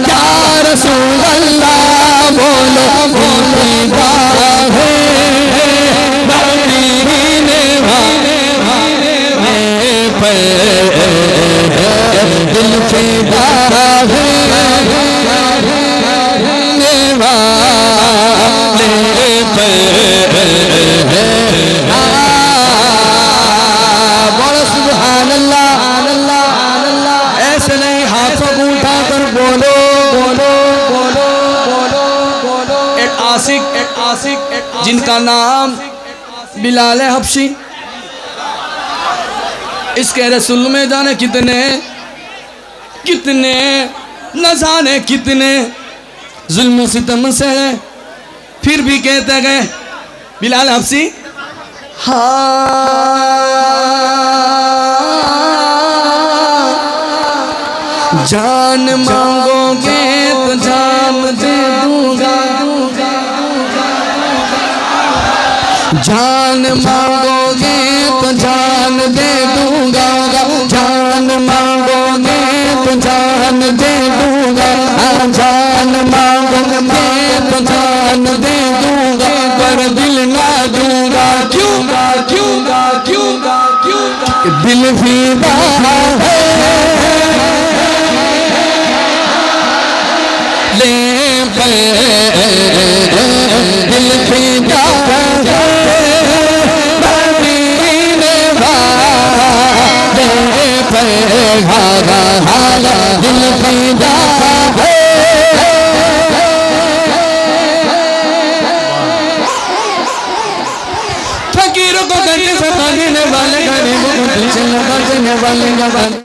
या रसूल अल्लाह बोलो बोलेगा है मदीने वाले पे दिल फिदा है ऐसे नहीं हाथों को उठाकर बोलो बोलो बोलो बोलो बोलो। एक आशिक जिनका नाम बिलाल हबशी, इसके रसूल में जाने कितने कितने न जाने कितने जुल्म सितम से फिर भी कहते गए बिलाल हबशी जान मांगोगे तो जान दे दूंगा, जान मांगोगे तो जान दे दूंगा, जान मांगोगे तो जान दे दूंगा, जान मांगोगे तो जान दे दूंगा, पर दिल ना दूंगा। क्यों क्यों क्यों क्यों दिल फिदा है ले दिल फिदा है मदीने वाले पे दिल फिदा है। फकीरों को गंजे से भागने वाले, गरीबों को दिल से लगाने वाले।